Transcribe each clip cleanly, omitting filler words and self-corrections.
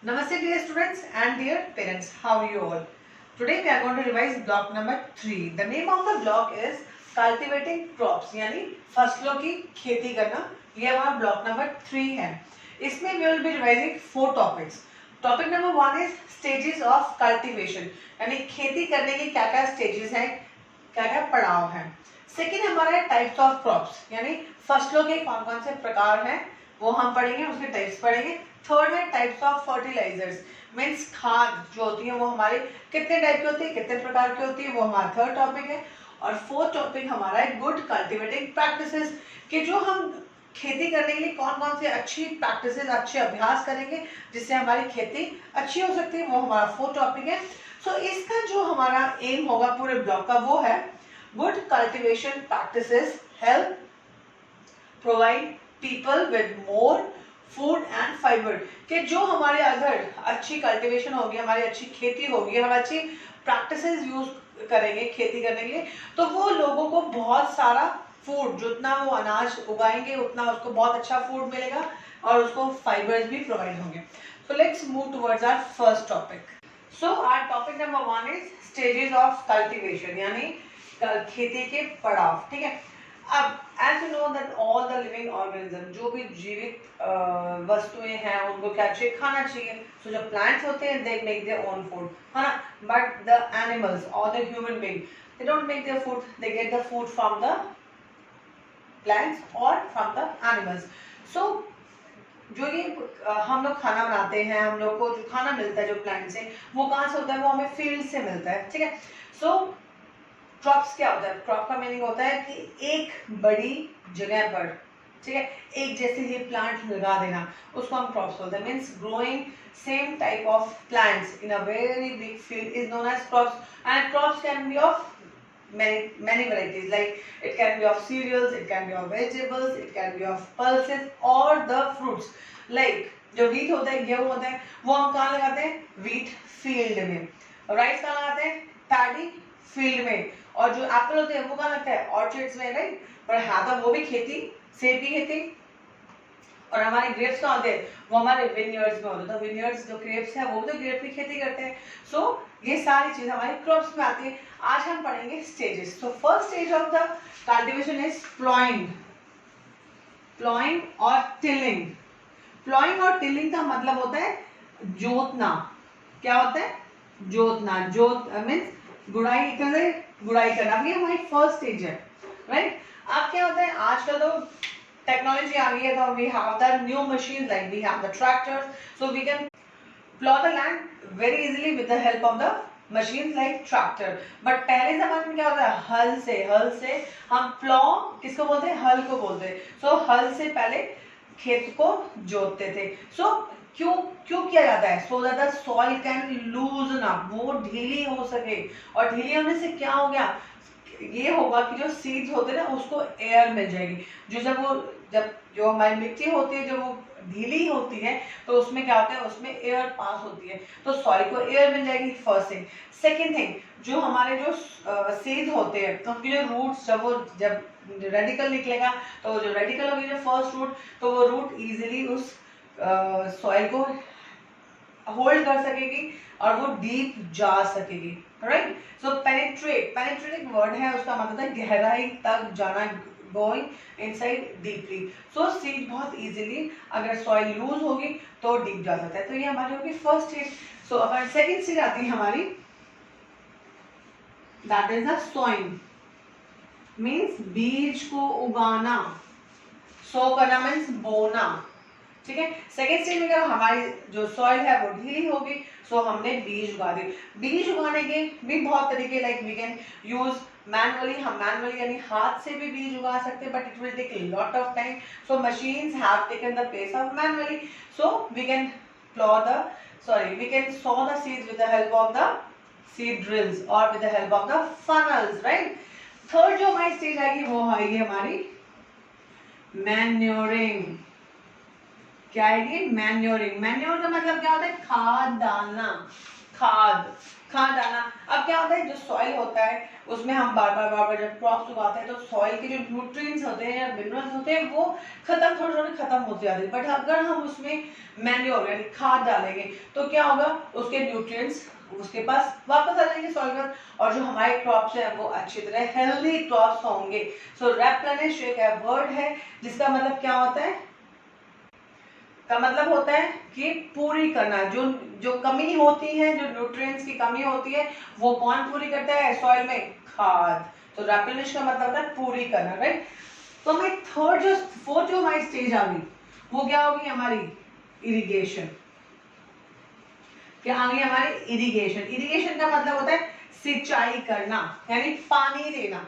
Namaste dear students and dear parents, how are you all? Today we are going to revise block number 3. The name of the block is cultivating crops यानी फसलों की खेती करना. ये हमारा block number 3 है. इसमें we will be revising 4 topics. Topic number 1 is stages of cultivation यानी खेती करने की क्या क्या stages हैं, क्या क्या पड़ाव हैं. सेकेंड हमारा है टाइप्स ऑफ क्रॉप्स यानी फसलों के कौन कौन से प्रकार हैं वो हम पढ़ेंगे, उसके टाइप्स पढ़ेंगे. थर्ड है टाइप्स ऑफ फर्टिलाइजर्स मीन्स खाद जो होती है वो हमारे कितने टाइप की होती है, कितने प्रकार की होती है, वो हमारा थर्ड टॉपिक है. और फोर्थ टॉपिक हमारा है गुड कल्टिवेटिंग प्रैक्टिसेस कि जो हम खेती करने के लिए कौन कौन से अच्छी प्रैक्टिसेस, अच्छे अभ्यास करेंगे जिससे हमारी खेती अच्छी हो सकती है, वो हमारा फोर्थ टॉपिक है. सो इसका जो हमारा एम होगा पूरे ब्लॉक का वो है good cultivation practices help provide people with more food and fibre कि जो हमारे अगर अच्छी कल्टीवेशन होगी, हमारी अच्छी खेती होगी, हम अच्छी प्रैक्टिसेस यूज करेंगे खेती करने के लिए तो वो लोगों को बहुत सारा फूड, जितना वो अनाज उगाएंगे उतना उसको बहुत अच्छा फूड मिलेगा और उसको फाइबर्स भी प्रोवाइड होंगे. So let's move towards our first topic. So our topic number 1 is stages of cultivation यानी खेती के पड़ाव. ठीक है. अब as you know that all the living organism जो भी जीवित वस्तुएं हैं उनको क्या चाहिए, खाना चाहिए. so जो plants होते हैं they make their own food है ना, but the animals or the human being they don't make their food, they get the food from the plants or from the animals. so जो ये हम लोग खाना बनाते हैं, हम लोग को जो खाना मिलता है जो प्लांट से वो कहाँ से होता है, वो हमें फील्ड से मिलता है. ठीक है. सो क्रॉप्स क्या होता है, क्रॉप का मीनिंग होता है कि एक बड़ी जगह पर, ठीक है, एक जैसे ये प्लांट लगा देना उसको हम क्रॉप्स बोलते हैं. Means growing same type of plants in a very big field is known as crops. And crops can be of many varieties, like it can be of cereals, it can be of vegetables, it can be of pulses or the fruits. like जो wheat होता है, गेहूं होता है, वो हम कहाँ लगाते हैं, wheat field में. राइस कहाँ लगाते हैं, पैडी फील्ड में. और जो एप्पल होते हैं वो कहाँ लगता है, ऑर्चर्ड्स में, राइट. पर हाँ तो वो भी खेती, सेब की खेती. और हमारे ग्रेप्स कहाँ होते हैं, वो हमारे विनयर्ड्स में होते हैं. तो विनयर्ड्स जो ग्रेप्स है वो तो ग्रेप की खेती करते हैं. सो ये सारी चीज हमारी क्रॉप्स में आती है. आज हम पढ़ेंगे स्टेजेस. तो first stage of the cultivation is ploughing. Ploughing और टिलिंग. प्लॉइंग और टिलिंग का मतलब होता है जोतना. क्या होता है, जोतना. जोत मीन्स गुड़ाई करना. ये हमारी फर्स्ट स्टेज है, राइट. अब क्या होता है, आजकल तो टेक्नोलॉजी आ गई है तो we have the new machine, like we have the tractors, so we can plough the land very easily with the help of the machines like tractor. But पहले जमाने में क्या होता है, हल से हम प्लॉ किसको बोलते हैं, हल को बोलते हैं. सो हल से पहले खेत को जोतते थे. सो क्यों किया जाता है, so that the soil can लूजन up, वो ढीली हो सके. और ढीली होने से क्या हो गया, ये होगा कि जो सीड्स होते हैं ना उसको एयर मिल जाएगी. जब जो हमारी मिट्टी होती है जब वो ढीली होती है तो उसमें क्या होता है, उसमें एयर पास होती है तो सॉइल को एयर मिल जाएगी. First thing. सेकेंड थिंग, जो हमारे जो सीड्स होते हैं तो उनकी जो रूट्स जब रेडिकल निकलेगा तो जो रेडिकल होगी जो फर्स्ट रूट, तो वो रूट इजीली उस सॉइल को होल्ड कर सकेगी और वो डीप जा सकेगी, राइट. सो पेनिट्रेटिंग वर्ड है, उसका मतलब है गहराई तक जाना, गोइंग इनसाइड डीपली. सो सीड बहुत इजीली अगर सॉइल लूज होगी तो डीप जा सकता है. तो ये हमारी होगी फर्स्ट स्टेज. सो अब सेकेंड स्टेज आती है हमारी, that is the sowing. Means बीज को उगाना. सो करना मीन्स बोना. ठीक है. सेकेंड स्टेज में क्या, हमारी जो सॉइल है वो ढीली होगी, सो हमने बीज उगा दिए. बीज उगाने के भी बहुत तरीके, like we can use manually. हम मैनुअली यानी हाथ से भी बीज उगा सकते हैं, but it will take a lot of time. So machines have taken the place of manually. So we can we can sow the seeds with the help of the seed drills or with the help of the funnels, right. Third जो हमारी stage आएगी वो आएगी हमारी manuring. क्या आएगी, manuring. Manure का मतलब क्या होता है, खाद डालना. खाद, खाद डालना। अब क्या होता है, जो सॉइल होता है उसमें हम बार बार जब क्रॉप्स उगाते हैं तो सॉइल के जो न्यूट्रिएंट्स होते हैं या मिनरल्स होते हैं वो खत्म, थोड़े थोड़े खत्म होते जाते हैं। बट अगर हम उसमें मैन्योर यानी खाद डालेंगे तो क्या होगा, उसके न्यूट्रिएंट्स उसके पास वापस आ जाएंगे सॉइल में, और जो हमारे क्रॉप्स हैं वो अच्छी तरह हेल्दी क्रॉप्स होंगे। सो रेप्लेनिश एक वर्ड है जिसका मतलब क्या होता है, का मतलब होता है कि पूरी करना। जो जो कमी होती है, जो न्यूट्रिएंट्स की कमी होती है वो कौन पूरी करता है, सॉइल में खाद। तो रेप्लेनिश का मतलब होता है पूरी करना, राइट। तो हमारी फोर्थ जो हमारी स्टेज आ गई वो क्या होगी, हमारी इरिगेशन। क्या आ गई हमारी इरिगेशन। इरिगेशन का मतलब होता है सिंचाई करना यानी पानी देना।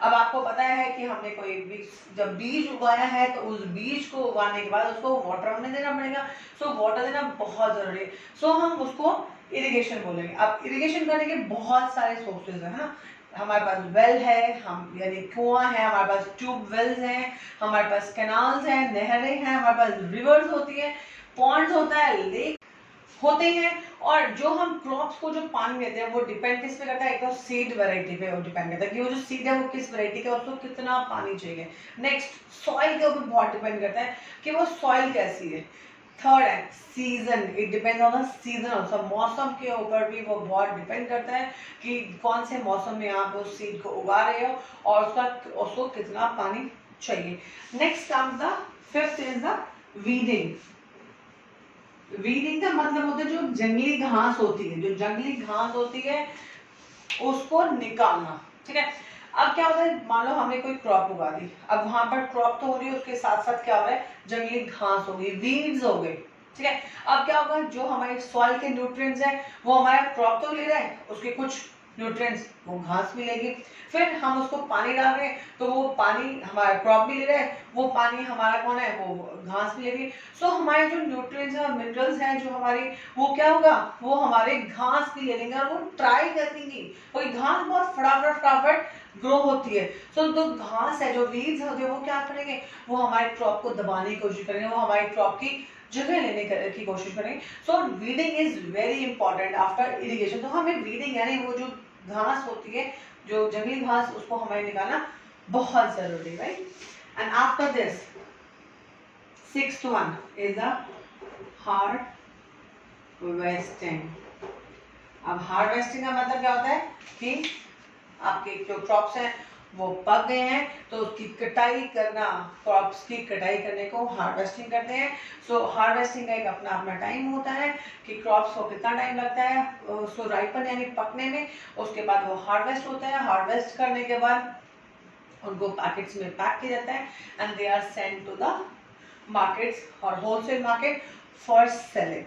अब आपको पता है कि हमने कोई जब बीज उगाया है तो उस बीज को उगाने के बाद उसको वाटर हमने देना पड़ेगा। सो वाटर देना बहुत जरूरी है। सो हम उसको इरिगेशन बोलेंगे। अब इरिगेशन करने के बहुत सारे सोर्सेज है ना, हमारे पास वेल है, हम यानी कुआं है, हमारे पास ट्यूब वेल्स हैं, हमारे पास कैनाल्स हैं, नहरें हैं, हमारे पास रिवर्स होती है, पॉन्ड्स होता है, लेक होते हैं। और जो हम क्रॉप्स को जो पानी देते हैं वो डिपेंड किस पे करता है, एक तो सीड वैरायटी पे वो डिपेंड करता है कि वो जो सीड है वो किस वैरायटी का, उसको कितना पानी चाहिए। नेक्स्ट सॉइल के ऊपर बहुत डिपेंड करता है कि वो सॉइल कैसी है। थर्ड है season, it depends on the season also, मौसम के ऊपर भी वो बहुत डिपेंड करता है कि कौन से मौसम में आप उस सीड को उगा रहे हो और उसको कितना पानी चाहिए। Next comes the fifth is the weeding. Weeding का मतलब होता है जो जंगली घास होती है, जो जंगली घास होती है उसको निकालना, ठीक है। अब क्या होता है, मान लो हमने कोई क्रॉप उगा दी, अब वहां पर क्रॉप तो हो रही है, उसके साथ साथ क्या हो रहा है, जंगली घास हो गई, वीड्स हो गए, ठीक है। अब क्या होगा, जो हमारे सॉइल के न्यूट्रिएंट्स हैं वो हमारा क्रॉप तो ले रहा है, उसके कुछ न्यूट्रिएंट्स वो घास भी लेगी, फिर हम उसको पानी डाल रहे हैं तो वो पानी हमारा क्रॉप भी ले रहा है, वो पानी हमारा कौन है, वो घास भी लेगी। सो हमारे जो न्यूट्रिएंट्स हैं, मिनरल्स हैं जो हमारी, वो क्या होगा, वो हमारे घास भी ले लेंगे और वो ट्राई कर देंगी। कोई घास बहुत फटाफट फटाफट ग्रो होती है। सो जो घास है, जो वीड्स होती है, वो क्या करेंगे, वो हमारे क्रॉप को दबाने की कोशिश करेंगे, वो हमारी क्रॉप की जगह लेने की कोशिश करेंगे। So weeding is very important after irrigation. तो हमें वीडिंग यानी वो जो घास होती है, जो जंगली घास, उसको हमें निकालना बहुत जरूरी है, right. And after this sixth one is the harvesting. अब हार्वेस्टिंग का मतलब क्या होता है कि आपके जो क्रॉप्स हैं वो पक गए हैं तो उसकी कटाई करना, क्रॉप्स की कटाई करने को हार्वेस्टिंग करते हैं। सो हार्वेस्टिंग का एक अपना अपना टाइम होता है कि क्रॉप्स को कितना टाइम लगता है सो राइपन यानी पकने में, उसके बाद वो हार्वेस्ट होता है। हार्वेस्ट करने के बाद उनको पैकेट्स में पैक किया जाता है and they are send to the markets और wholesale market for selling.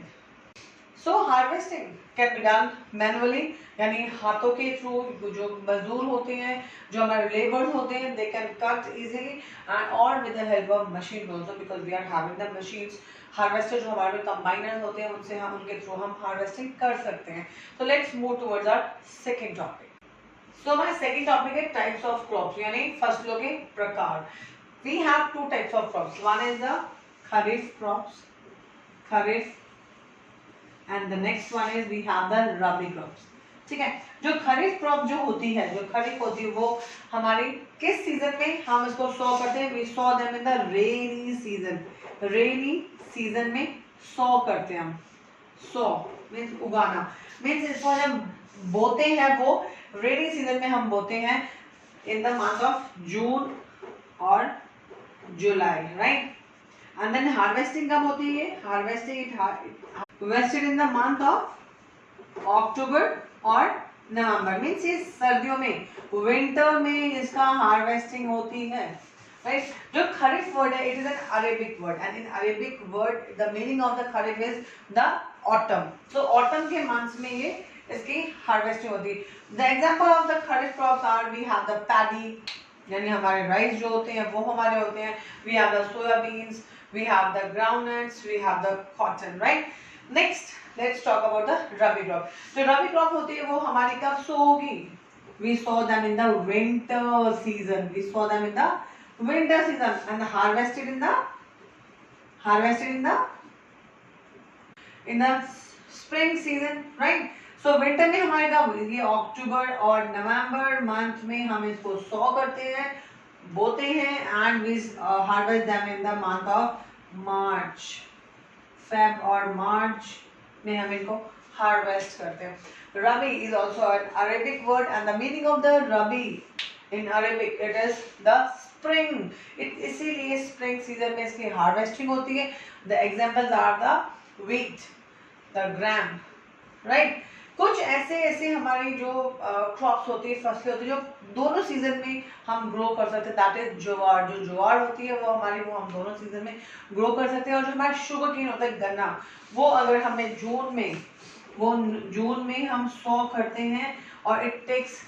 So harvesting can be done manually यानी हाथों के थ्रू, जो मजदूर होते हैं, जो हमारे लेबर्स होते हैं, they can cut easily and और with the help of machine also because we are having the machines. Harvester जो हमारे कंबाइनर्स होते हैं उनसे हम उनके थ्रू हम हार्वेस्टिंग कर सकते हैं। So let's move towards our second topic. So हमारा सेकंड टॉपिक है टाइप्स ऑफ क्रॉप्स यानी फसलों के प्रकार। We have two types of crops, one is the kharif crops, kharif, and the next one is we have the rabi crops, ठीक है। जो खरीफ crop जो होती है, जो खरीफ होती है वो हमारी किस सीजन में हम इसको सो करते हैं, we sow them in the rainy season. Rainy season में सो करते हैं हम। सो मीन्स उगाना, मीन्स इसको जब बोते हैं वो रेनी सीजन में हम बोते हैं इन द मंथ ऑफ जून और जुलाई, राइट। एंड देन हार्वेस्टिंग कब होती है, harvesting harvested in the month of October और नवंबर, मीन्स ये सर्दियों में, विंटर में इसका हार्वेस्टिंग होती है, राइट। जो खरीफ वर्ड है it is an Arabic word and in Arabic word the meaning of the kharif is the autumn. So autumn के मंथ्स में ये इसकी हार्वेस्टिंग होती है। The example of the kharif crops are we have the paddy यानी हमारे rice जो होते हैं वो हमारे होते हैं, we have the soybeans, we have the groundnuts, we have the cotton, right? Next, let's talk about the rabi crop. जो rabi crop होती है वो हमारी कब सो होगी? We sow them in the winter season. We sow them in the winter season and harvested in the spring season, right? So winter में हमारे कब ये अक्टूबर और नवंबर मंथ में हम इसको सॉ करते हैं, बोते हैं and we harvest them in the month of March. Feb और मार्च में हम इनको हार्वेस्ट करते हैं। Rabi is also an Arabic word and the meaning of the rabi in Arabic it is the spring. इसीलिए स्प्रिंग सीजन में इसकी हार्वेस्टिंग होती है। The examples are the wheat, the gram, right. कुछ ऐसे हमारी जो क्रॉप्स होती है, फसलें होती है, जो दोनों सीजन में हम ग्रो कर सकते हैं। दैट इज ज्वार। जो ज्वार होती है वो हम दोनों सीजन में ग्रो कर सकते हैं। और जो हमारा शुगर केन होता है, गन्ना, वो अगर हमें जून में हम सॉ करते हैं और it takes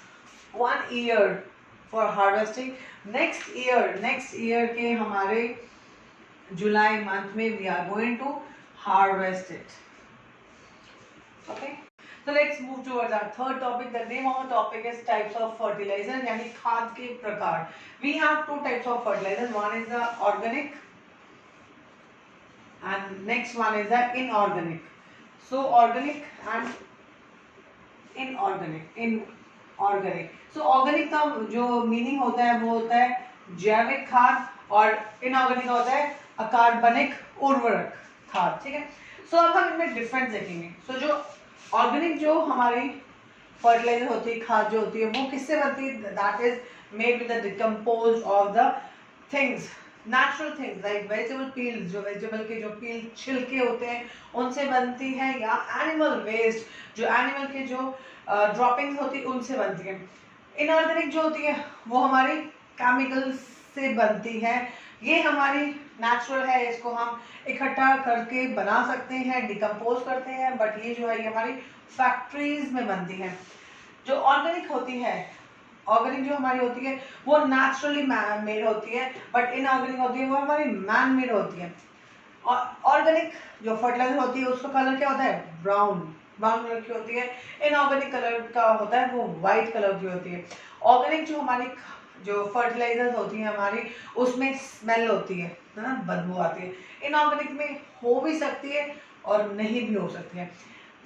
1 year for harvesting. Next year के हमारे जुलाई मंथ में we are going to harvest it. Okay, so let's move towards our third topic. The name of the topic is types of fertilizer, यानी खाद के प्रकार। We have two types of fertilizers. One is the organic and next one is the inorganic. So organic and inorganic. So organic का जो meaning होता है वो होता है जैविक खाद, और इनऑर्गेनिक का होता है अकार्बनिक उर्वरक खाद, ठीक है। सो अब हम इनमें डिफरेंस देखेंगे। सो जो ऑर्गेनिक जो हमारी फर्टिलाइजर होती है, खाद जो होती है, वो किससे बनती है? That is made with the decompose of the things, natural things like vegetable peels, जो वेजिटेबल के जो पील छिलके होते हैं उनसे बनती है, या एनिमल वेस्ट, जो एनिमल के जो ड्रॉपिंग्स होती है उनसे बनती है। इनऑर्गेनिक जो होती है वो हमारी केमिकल से बनती है। ये हमारी नेचुरल है, इसको हम इकट्ठा करके बना सकते हैं, डिकम्पोज करते हैं, बट ये जो है ये हमारी फैक्ट्रीज में बनती है। जो ऑर्गेनिक होती है, ऑर्गेनिक जो हमारी होती है वो नेचुरली मेड होती है, बट इनऑर्गेनिक होती है वो हमारी मैन मेड होती है। ऑर्गेनिक जो फर्टिलाइजर होती है उसका कलर क्या होता है? ब्राउन कलर की होती है। इनऑर्गेनिक कलर का होता है वो व्हाइट कलर की होती है। ऑर्गेनिक जो हमारी जो फर्टिलाइजर्स होती है हमारी, उसमें स्मेल होती है ना, बदबू आती है। इनऑर्गेनिक में हो भी सकती है और नहीं भी हो सकती है।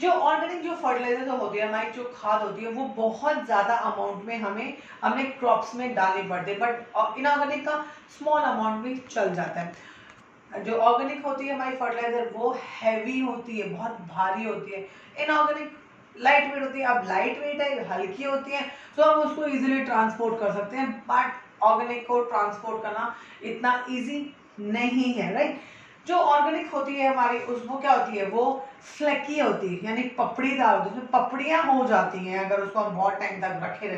जो ऑर्गेनिक जो फर्टिलाइजर होती है, हमारी जो खाद होती है, वो बहुत ज़्यादा अमाउंट में हमें क्रॉप्स में डालनी पड़ती है, बट इनऑर्गेनिक का स्मॉल अमाउंट भी चल जाता है। जो ऑर्गेनिक होती है हमारी फर्टिलाइजर वो हैवी होती है, बहुत भारी होती है। इनऑर्गेनिक लाइट वेट होती है। अब लाइट वेट है, हल्की होती है, तो हम उसको इजीली ट्रांसपोर्ट कर सकते हैं, बट ऑर्गेनिक को ट्रांसपोर्ट करना इतना इजी नहीं है, राइट। जो ऑर्गेनिक होती है हमारी, उसको क्या होती है, वो फ्लेकी होती है, यानी पपड़ीदार होती है, उसमें पपड़ियां हो जाती हैं अगर उसको हम बहुत टाइम तक रखे।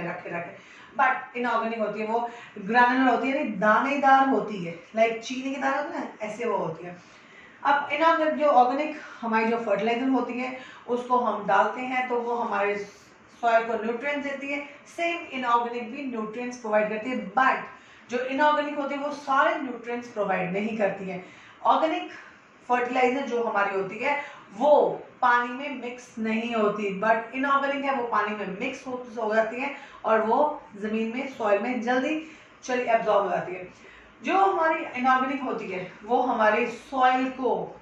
बट इनऑर्गेनिक होती है वो ग्रैनुलर होती है, यानी दानेदार होती है, लाइक चीनी के दाने होते हैं ना, ऐसे वो होती है। अब इनऑर्गेनिक जो ऑर्गेनिक हमारी जो फर्टिलाइजर होती है उसको हम डालते हैं तो वो हमारे सॉइल को न्यूट्रिएंट्स देती है। सेम इनऑर्गेनिक भी न्यूट्रिएंट्स प्रोवाइड करती है, बट जो इनऑर्गेनिक होती है वो सारे न्यूट्रिएंट्स प्रोवाइड नहीं करती है। ऑर्गेनिक फर्टिलाइजर जो हमारी होती है वो पानी में मिक्स नहीं होती, बट इनऑर्गेनिक है वो पानी में मिक्स हो जाती है और वो जमीन में, सॉइल में जल्दी चली एब्जॉर्ब हो जाती है। जो हमारी इनऑर्गेनिक होती है वो हमारे सॉइल को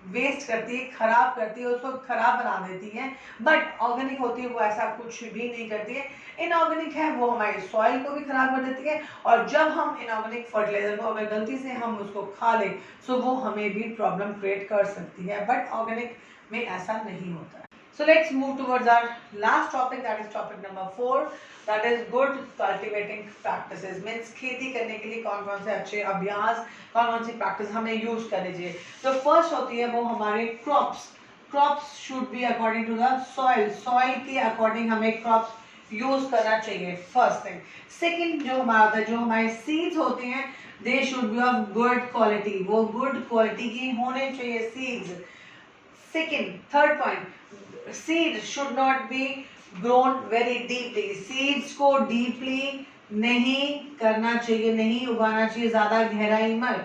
वेस्ट करती है, खराब करती है, उसको खराब बना देती है, बट ऑर्गेनिक होती है वो ऐसा कुछ भी नहीं करती है। इनऑर्गेनिक है वो हमारे सॉइल को भी खराब कर देती है, और जब हम इनऑर्गेनिक फर्टिलाइजर को अगर गलती से हम उसको खा लें तो वो हमें भी प्रॉब्लम क्रिएट कर सकती है, बट ऑर्गेनिक में ऐसा नहीं होता है। So let's move towards our last topic, that is topic number 4, that is good cultivating practices, means खेती करने के लिए कौन कौन से अच्छे अभ्यास, कौन कौन सी प्रैक्टिस हमें यूज करनी चाहिए। तो फर्स्ट होती है वो हमारे crops should be according to the soil के अकॉर्डिंग हमें क्रॉप्स यूज करना चाहिए, फर्स्ट थिंग। सेकेंड जो हमारा होता है, जो हमारे सीड्स होते हैं they should be of good quality, वो गुड क्वालिटी की होने चाहिए seeds. Second, third point, seeds should not be grown very deeply, seeds को deeply नहीं करना चाहिए, नहीं उगाना चाहिए ज्यादा गहराई में।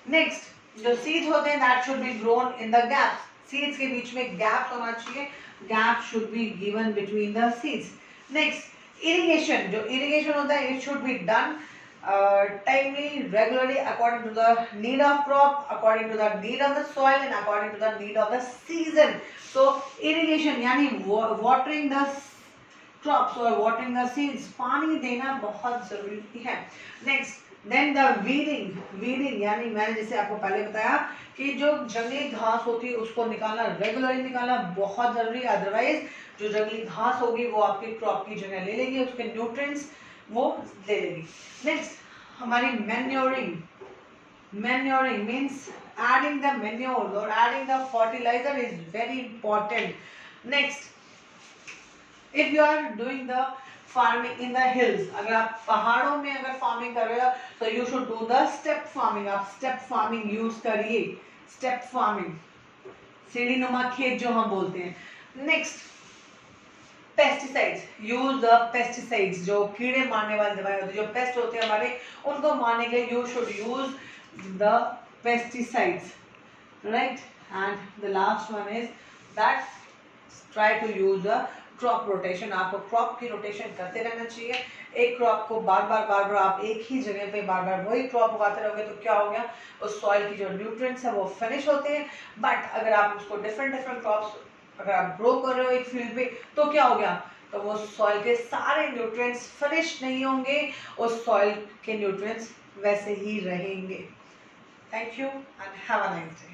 नेक्स्ट जो seeds होते हैं that should be grown in the gaps, seeds के बीच में gaps होना चाहिए, gap should be given between the seeds। Next irrigation, जो irrigation होता है it should be done timely, regularly, according to the need of crop, according to the need of the soil, and according to the need of the season. So irrigation यानी watering the crops or watering the seeds, पानी देना बहुत जरूरी है. Next, then the weeding यानी मैंने जैसे आपको पहले बताया कि जो जंगली घास होती है उसको निकालना, रेगुलरली निकालना बहुत जरूरी है. अदरवाइज जो जंगली घास होगी वो आपकी क्रॉप की जगह ले लेगी, उसके न्यूट्रिएंट्स वो ले लेगी. नेक्स्ट हमारी manuring means adding the manure or adding the fertilizer is very important. Next, if you are doing the farming in the hills, अगर आप पहाड़ों में अगर फार्मिंग कर रहे हो तो you should do the step farming. आप step farming यूज करिए. step farming, सीढ़ी नुमा खेत जो हम बोलते हैं. Next, pesticides, use the pesticides, जो कीड़े मारने वाली दवाएं होती है, जो पेस्ट होते हैं हमारे, उनको मारने के लिए you should use the pesticides, right. And the last one is that try to use the crop rotation. आपको क्रॉप की रोटेशन करते रहना चाहिए. एक क्रॉप को बार बार आप एक ही जगह पे बार बार वही क्रॉप उगाते रहोगे तो क्या हो गया, उस सॉइल की जो न्यूट्रिएंट्स है वो फिनिश होते हैं. बट अगर आप उसको डिफरेंट क्रॉप्स अगर आप ग्रो कर रहे हो एक फील्ड पे तो क्या हो गया, तो वो सॉइल के सारे न्यूट्रिएंट्स फिनिश नहीं होंगे, उस सॉइल के न्यूट्रिएंट्स वैसे ही रहेंगे. Thank you and have a nice day.